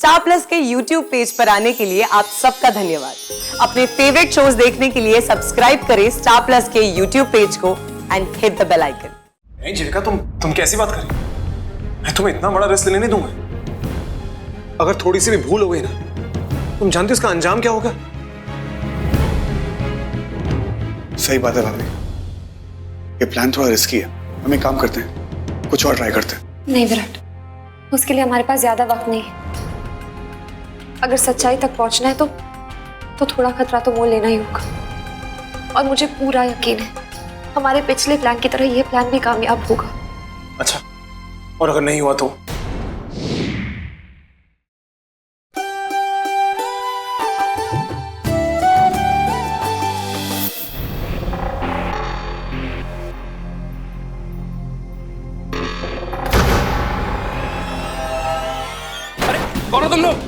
Star Plus के YouTube page पर आने के लिए आप सबका धन्यवाद। अपने फेवरेट शोज देखने के लिए सब्सक्राइब करें स्टार प्लस के YouTube पेज को and hit the bell icon. नहीं जीविका, तुम कैसी बात कर रही हो? मैं तुम्हें इतना बड़ा रिस्क लेने नहीं दूंगा। अगर थोड़ी सी भी भूल हो गई ना, तुम जानते हो इसका अंजाम क्या होगा? सही बात है भाभी, ये प्लान थोड़ा रिस्की है। हम एक काम करते हैं, कुछ और ट्राई करते हैं। नहीं विराट, उसके लिए हमारे पास ज्यादा वक्त नहीं है। अगर सच्चाई तक पहुंचना है तो थोड़ा खतरा तो मोल लेना ही होगा। और मुझे पूरा यकीन है हमारे पिछले प्लान की तरह ये प्लान भी कामयाब होगा। अच्छा, और अगर नहीं हुआ तो? कौन हो तुम लोग?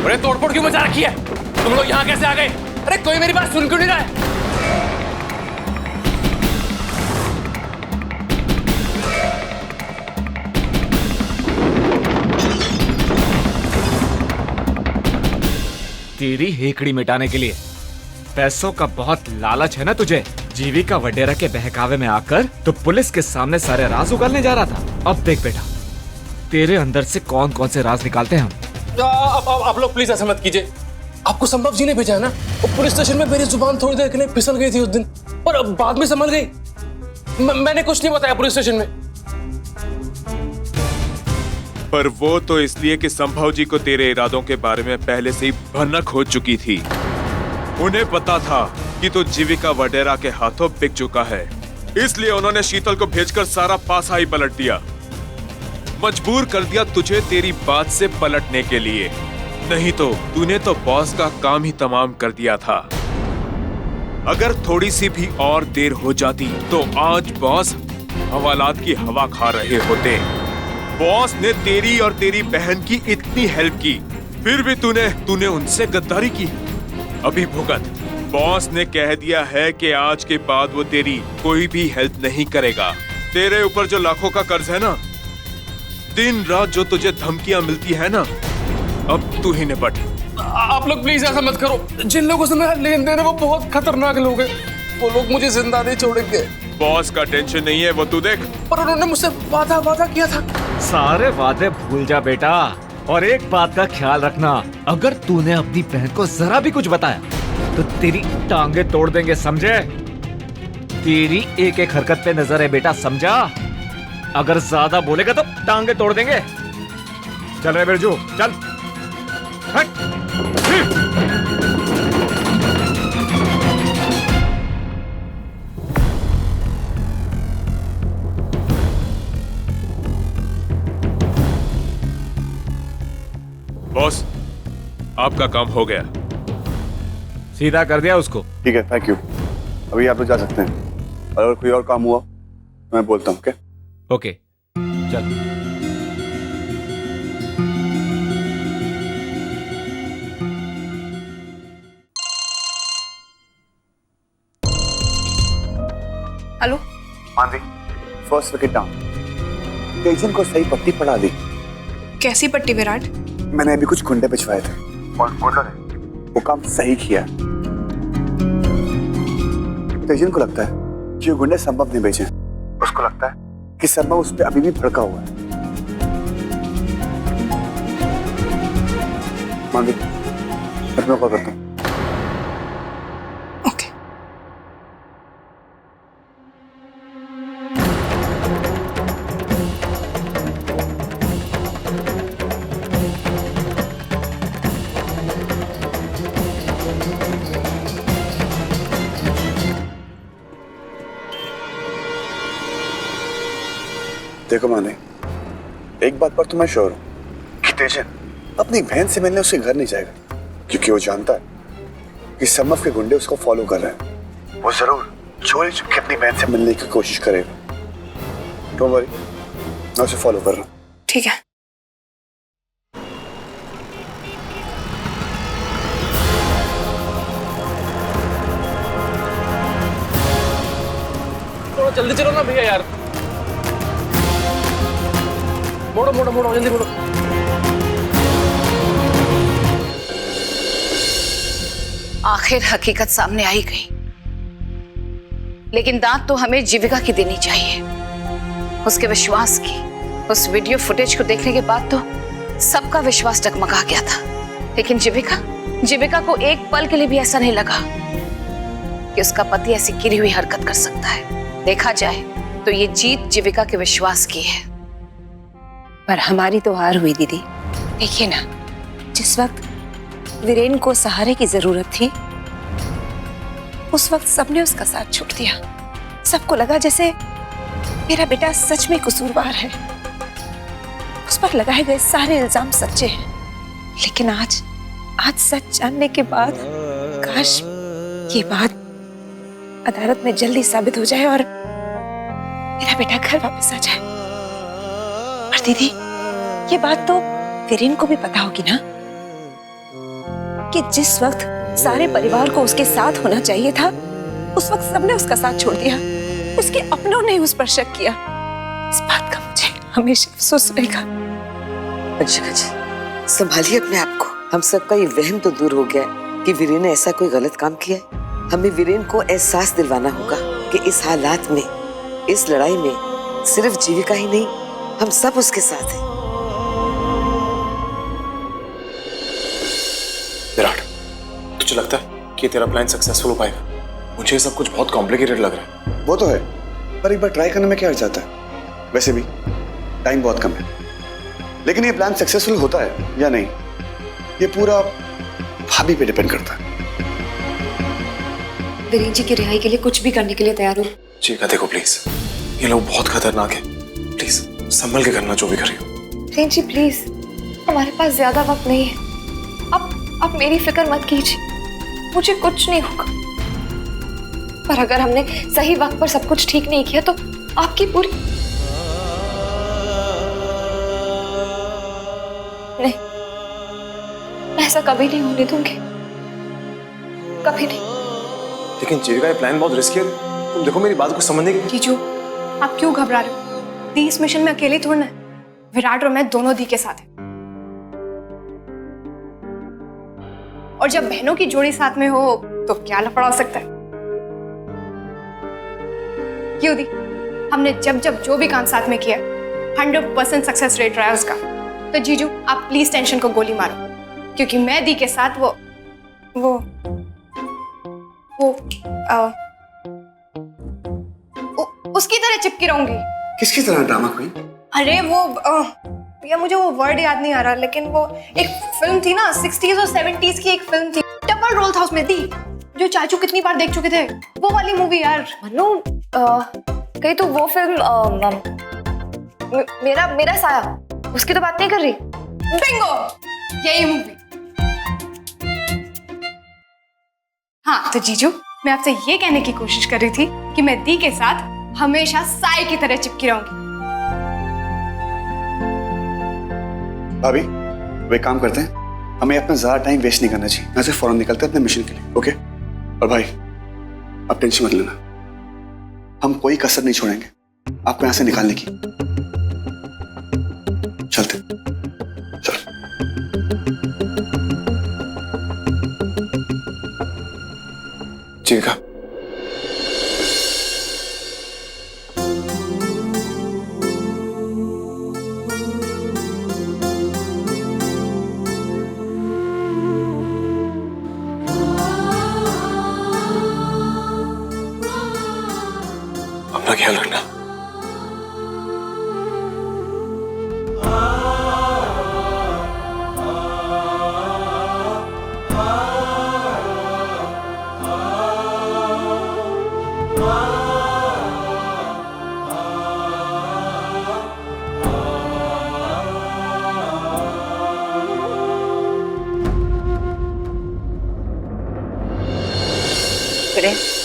अरे तोड़फोड़ क्यों मचा रखी है? तुम लोग यहाँ कैसे आ गए? अरे कोई मेरी बात सुन क्यों नहीं रहा है? तेरी हेकड़ी मिटाने के लिए पैसों का बहुत लालच है ना तुझे। जीविका वडेरा के बहकावे में आकर तो पुलिस के सामने सारे राज उगलने जा रहा था। अब देख बेटा, तेरे अंदर से कौन कौन से राज निकालते हैं हम। आप लोग प्लीज ऐसा मत कीजिए। आपको संभव जी ने भेजा है ना? वो पुलिस स्टेशन में मेरी जुबान थोड़ी देर के लिए फिसल गई थी उस दिन, और अब बाद में संभल गई। मैंने कुछ नहीं बताया पुलिस स्टेशन में। पर वो तो इसलिए कि संभव जी को तेरे इरादों के बारे में पहले से ही भनक हो चुकी थी। उन्हें पता था कि तू जीविका वडेरा के हाथों बिक चुका है, इसलिए उन्होंने शीतल को भेजकर सारा पासा ही पलट दिया। मजबूर कर दिया तुझे तेरी बात से पलटने के लिए। नहीं तो तूने तो बॉस का काम ही तमाम कर दिया था। अगर थोड़ी सी भी और देर हो जाती तो आज बॉस हवालात की हवा खा रहे होते। बॉस ने तेरी और तेरी बहन की इतनी हेल्प की, फिर भी तूने उनसे गद्दारी की। अभी भुगत। बॉस ने कह दिया है कि आज के बाद वो तेरी कोई भी हेल्प नहीं करेगा। तेरे ऊपर जो लाखों का कर्ज है ना, दिन रात जो तुझे धमकियां मिलती है ना, अब तू ही निपट। आप लोग प्लीज ऐसा मत करो। जिन लोगों से मैं लेन देन है वो बहुत खतरनाक लोग हैं। वो लोग मुझे जिंदा नहीं छोड़ेंगे। बॉस का टेंशन नहीं है, वो तू देख। पर उन्होंने मुझसे वादा किया था। सारे वादे भूल जा बेटा, और एक बात का ख्याल रखना, अगर तूने अपनी बहन को जरा भी कुछ बताया तो तेरी टांगे तोड़ देंगे, समझे? तेरी एक एक हरकत पे नजर है बेटा, समझा? अगर ज्यादा बोलेगा तो टांगे तोड़ देंगे। चल रे बिरजू, चल। हट। बॉस, आपका काम हो गया। सीधा कर दिया उसको। ठीक है, थैंक यू। अभी आप लोग जा सकते हैं, और अगर कोई और काम हुआ तो मैं बोलता हूँ। ओके ओके, चल। हेलो मानवी, फर्स्ट विकेट डाउन। तेजन को सही पट्टी पड़ा दी। कैसी पट्टी विराट? मैंने अभी कुछ गुंडे भिजवाए थे और गुंडों ने वो काम सही किया। तेजन को लगता है कि वो गुंडे संभव ने भेजे। उसको लगता है कि संभव उस पर अभी भी भड़का हुआ है। मांगी, मैं तुम्हें कॉल करता हूँ। ओके। देखो माने, एक बात पर तो मैं श्योर हूं कि तेजन अपनी बहन से मिलने उसके घर नहीं जाएगा, क्योंकि वो जानता है कि समफ के गुंडे उसको फॉलो कर रहे हैं। वो जरूर चोरी छुपके अपनी बहन से मिलने की कोशिश करेगा। डोंट वरी, मैं उसे फॉलो कर रहा हूं। ठीक है। थोड़ा जल्दी चलो ना भैया यार। मोड़ो मोड़ो मोड़ो, जल्दी मोड़ो। आखिर हकीकत सामने आई गई। लेकिन दांत तो हमें जीविका की देनी चाहिए, उसके विश्वास की। उस वीडियो फुटेज को देखने के बाद तो सबका विश्वास डगमगा गया था। लेकिन जीविका को एक पल के लिए भी ऐसा नहीं लगा कि उसका पति ऐसी गिरी हुई हरकत कर सकता है। देखा जाए तो ये जीत जीविका के विश्वास की है। पर हमारी तो हार हुई दीदी। देखिए ना, जिस वक्त वीरेन को सहारे की जरूरत थी उस वक्त सबने उसका साथ छोड़ दिया। सबको लगा जैसे मेरा बेटा सच में कसूरवार है, उस पर लगाए गए सारे इल्जाम सच्चे हैं। लेकिन आज सच जानने के बाद काश ये बात अदालत में जल्दी साबित हो जाए और मेरा बेटा घर वापस आ जाए। और दीदी, ये बात तो वीरेन को भी पता होगी ना कि जिस वक्त सारे परिवार को उसके साथ होना चाहिए था उस वक्त सबने उसका साथ छोड़ दिया। उसके अपनों ने उस पर शक किया। इस बात का मुझे हमेशा अफसोस रहेगा। अंशिका जी, संभालिए अपने आप को। हम सबका ये वहम तो दूर हो गया है कि वीरेन ने ऐसा कोई गलत काम किया है। हमें वीरेन को एहसास दिलवाना होगा कि इस हालात में, इस लड़ाई में सिर्फ जीविका ही नहीं, हम सब उसके साथ हैं। विराट, तुझे लगता है कि तेरा प्लान सक्सेसफुल हो पाएगा? मुझे सब कुछ बहुत कॉम्प्लिकेटेड लग रहा है। वो तो है, पर एक बार ट्राई करने में क्या हर्ज जाता है? वैसे भी टाइम बहुत कम है। लेकिन ये प्लान सक्सेसफुल होता है या नहीं, ये पूरा भाभी पे डिपेंड करता है। वीरेन जी की रिहाई के लिए कुछ भी करने के लिए तैयार हूँ। जीविका देखो प्लीज, ये लोग बहुत खतरनाक है। प्लीज संभल के करना जो भी कर रही हो। वीरेन जी प्लीज, हमारे पास ज्यादा वक्त नहीं है। आप मेरी फिक्र मत कीजिए, मुझे कुछ नहीं होगा। पर अगर हमने सही वक्त पर सब कुछ ठीक नहीं किया तो आपकी पूरी नहीं, मैं ऐसा कभी नहीं होने दूंगी, कभी नहीं। लेकिन जीविका, ये प्लान बहुत रिस्की है। तुम देखो, मेरी बात को समझने की। जीजू, आप क्यों घबरा रहे हो? दी इस मिशन में अकेले थोड़ना है, विराट और मैं दोनों दी के साथ हैं। और जब बहनों की जोड़ी साथ में हो तो क्या लफड़ा हो सकता है? क्यों दी, हमने जब जो भी काम साथ में किया 100% सक्सेस रेट रहा है उसका। तो जीजू, आप प्लीज टेंशन को गोली मारो, क्योंकि मैं दी के साथ उसकी तरह चिपकी रहूंगी। किसकी तरह ड्रामा क्वीन? अरे या मुझे वो वर्ड याद नहीं आ रहा, लेकिन वो एक फिल्म थी ना, 60s और 70s की एक फिल्म थी, डबल रोल था उसमें दी, जो चाचू कितनी बार देख चुके थे, वो वाली मूवी यार। मनु, कहीं तो वो फिल्म मेरा साया, उसकी तो बात नहीं कर रही? बिंगो, यही मूवी। हाँ तो जीजू, मैं आपसे ये कहने की कोशिश कर रही थी कि मैं दी के साथ हमेशा साए की तरह चिपकी रहूंगी। भाभी, वे काम करते हैं, हमें अपना ज्यादा टाइम वेस्ट नहीं करना चाहिए। यहाँ से फौरन निकलते हैं अपने मिशन के लिए, ओके? और भाई, आप टेंशन मत लेना, हम कोई कसर नहीं छोड़ेंगे आपको यहाँ से निकालने की। चलते चल। जीविका, अपना ख्याल रखना।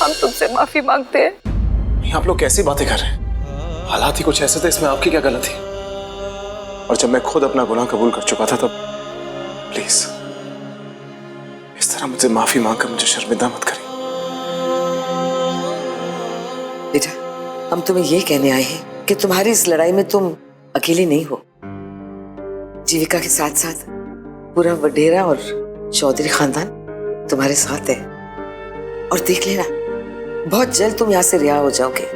हम तुमसे माफी मांगते हैं। आप लोग कैसी बातें कर रहे हैं? हालात ही कुछ ऐसे थे, इसमें आपकी क्या गलती? और जब मैं खुद अपना गुनाह कबूल कर चुका था तब प्लीज इस तरह मुझसे माफी मांगकर मुझे शर्मिंदा मत करिए। बेटा, हम तुम्हें ये कहने आए हैं कि तुम्हारी इस लड़ाई में तुम अकेले नहीं हो। जीविका के साथ साथ पूरा वडेरा और चौधरी खानदान तुम्हारे साथ है। और देख लेना, बहुत जल्द तुम यहाँ से रिहा हो जाओगे।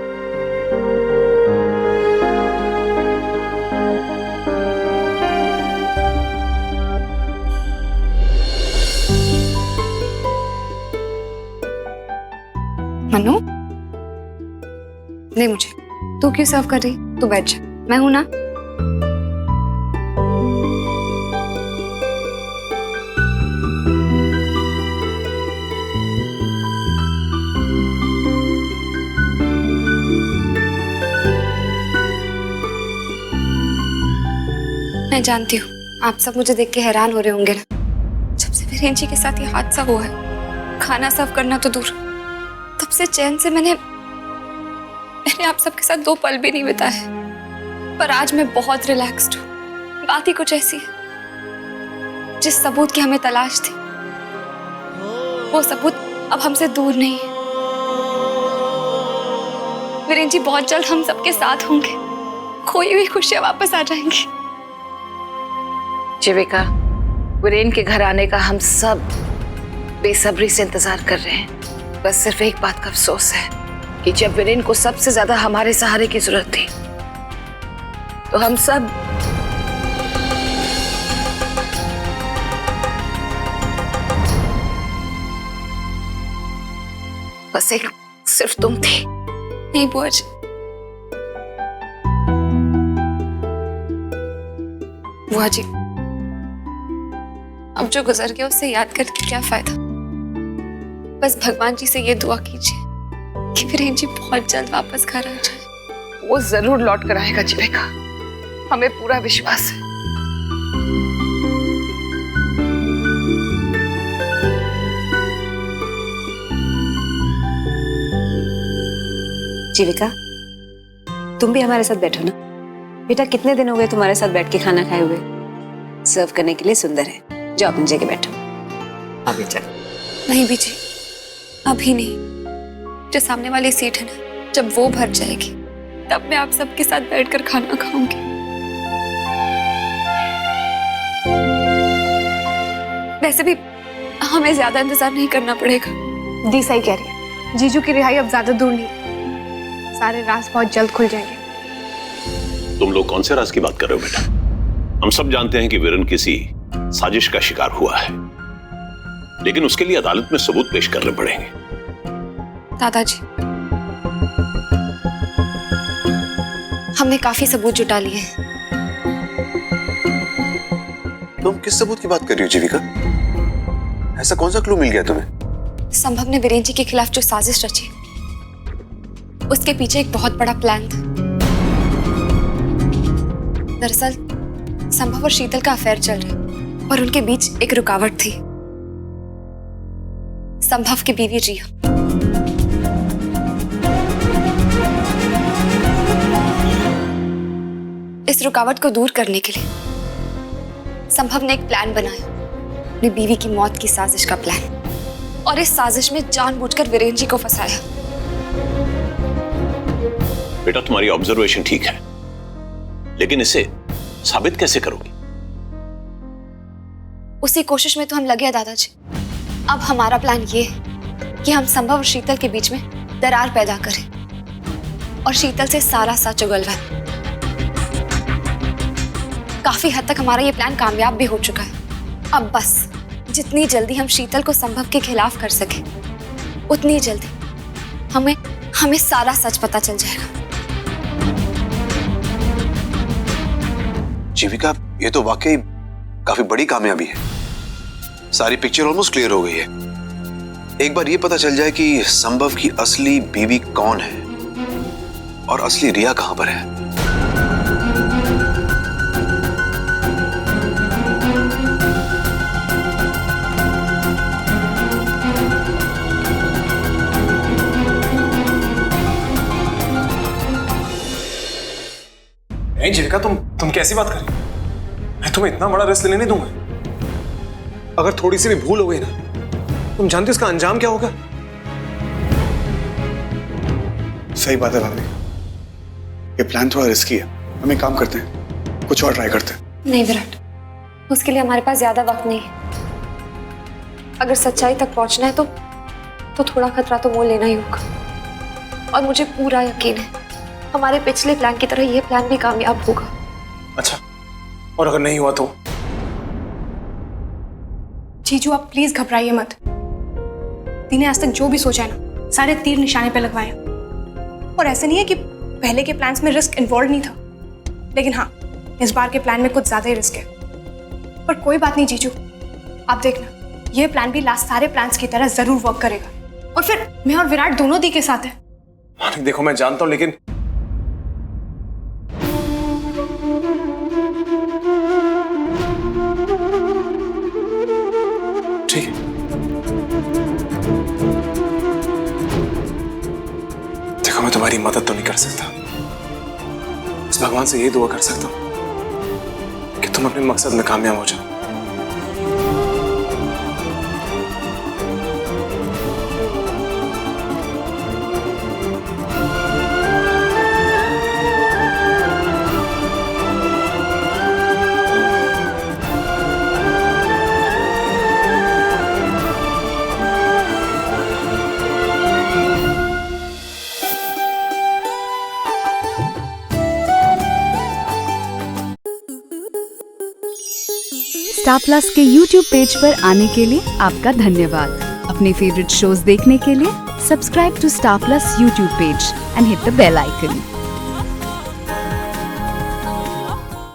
मनु, नहीं मुझे तू क्यों सर्व कर रही? तू बैठ जा, मैं हूं ना। मैं जानती हूँ आप सब मुझे देख के हैरान हो रहे होंगे ना। जब से वीरेन जी के साथ ये हादसा हुआ है, खाना सर्व करना तो दूर, तब से चैन से मैंने आप सबके साथ 2 पल भी नहीं बिताए। पर आज मैं बहुत रिलैक्स्ड हूँ। बात ही कुछ ऐसी है, जिस सबूत की हमें तलाश थी, वो सबूत अब हमसे दूर नहीं है। वीरेन जी बहुत जल्द हम सबके साथ होंगे, खोई हुई खुशियां वापस आ जाएंगी। जीविका, वीरेन के घर आने का हम सब बेसब्री से इंतजार कर रहे हैं। बस सिर्फ एक बात का अफसोस है कि जब वीरेन को सबसे ज्यादा हमारे सहारे की जरूरत थी, तो हम सब बस एक सिर्फ तुम थी। नहीं बुआ जी, बुआ जी, अब जो गुजर गया उससे याद करके क्या फायदा। बस भगवान जी से ये दुआ कीजिए कि वीरेन जी बहुत जल्द वापस घर आ जाए। वो जरूर लौट कर आएगा जीविका, हमें पूरा विश्वास है। जीविका, तुम भी हमारे साथ बैठो ना। बेटा, कितने दिन हो गए तुम्हारे साथ बैठ के खाना खाए हुए? सर्व करने के लिए सुंदर है, जाओ अपनी जगह बैठो। अभी चल। नहीं बीजी, अभी नहीं। जो सामने वाली सीट है ना, जब वो भर जाएगी तब मैं आप सबके साथ बैठकर खाना खाऊंगी। वैसे भी हमें ज्यादा इंतजार नहीं करना पड़ेगा। दी सही कह रही है, जीजू की रिहाई अब ज्यादा दूर नहीं, सारे राज बहुत जल्द खुल जाएंगे। तुम लोग कौन से राज की बात कर रहे हो बेटा? हम सब जानते हैं कि वीरेन किसी साजिश का शिकार हुआ है, लेकिन उसके लिए अदालत में सबूत पेश करने पड़ेंगे। दादाजी, हमने काफी सबूत जुटा लिए हैं। तुम किस सबूत की बात कर रही हो जीविका? ऐसा कौन सा क्लू मिल गया तुम्हें? संभव ने वीरेन जी के खिलाफ जो साजिश रची, उसके पीछे एक बहुत बड़ा प्लान था। दरअसल संभव और शीतल का अफेयर चल रहा है और उनके बीच एक रुकावट थी, संभव की बीवी रिया। इस रुकावट को दूर करने के लिए संभव ने एक प्लान बनाया, अपनी बीवी की मौत की साजिश का प्लान, और इस साजिश में जानबूझकर वीरेन जी को फंसाया। बेटा, तुम्हारी ऑब्जर्वेशन ठीक है, लेकिन इसे साबित कैसे करोगी? उसी कोशिश में तो हम लगे हैं दादाजी। अब हमारा प्लान ये है कि हम संभव और शीतल के बीच में दरार पैदा करें और शीतल से सारा सच उगलवाएं। काफी हद तक हमारा ये प्लान कामयाब भी हो चुका है। अब बस जितनी जल्दी हम शीतल को संभव के खिलाफ कर सके, उतनी जल्दी हमें सारा सच पता चल जाएगा। जीविका, ये तो वाकई काफी बड़ी कामयाबी है। सारी पिक्चर ऑलमोस्ट क्लियर हो गई है। एक बार ये पता चल जाए कि संभव की असली बीवी कौन है और असली रिया कहां पर है। नहीं जीविका, तुम कैसी बात कर रही हो? मैं तुम्हें इतना बड़ा रिस्क लेने नहीं दूंगा। अगर थोड़ी सी भी भूल हो गई ना, तुम जानते हो इसका अंजाम क्या होगा? सही बात है भाभी, ये प्लान थोड़ा रिस्की है। हम एक काम करते हैं, कुछ और ट्राई करते हैं। नहीं विराट, उसके लिए हमारे पास ज्यादा वक्त नहीं है। अगर सच्चाई तक पहुंचना है तो थोड़ा खतरा तो मोल लेना ही होगा। और मुझे पूरा यकीन है हमारे पिछले प्लान की तरह ये प्लान भी कामयाब होगा। अच्छा, और अगर नहीं हुआ तो? जीजू आप प्लीज घबराइए मत। दी ने आज तक जो भी सोचा है ना, सारे तीर निशाने पे लगवाए। और ऐसा नहीं है कि पहले के प्लान्स में रिस्क इन्वॉल्व नहीं था, लेकिन हाँ, इस बार के प्लान में कुछ ज्यादा ही रिस्क है। पर कोई बात नहीं जीजू, आप देखना, ये प्लान भी लास्ट सारे प्लान्स की तरह जरूर वर्क करेगा। और फिर मैं और विराट दोनों दी के साथ है। देखो मैं जानता हूं, लेकिन ठीक है, देखो मैं तुम्हारी मदद तो नहीं कर सकता, इस भगवान से यही दुआ कर सकता हूं कि तुम अपने मकसद में कामयाब हो जाओ। स्टार प्लस के YouTube पेज पर आने के लिए आपका धन्यवाद। अपने फेवरेट शोज देखने के लिए subscribe to Star Plus YouTube page and hit the bell icon.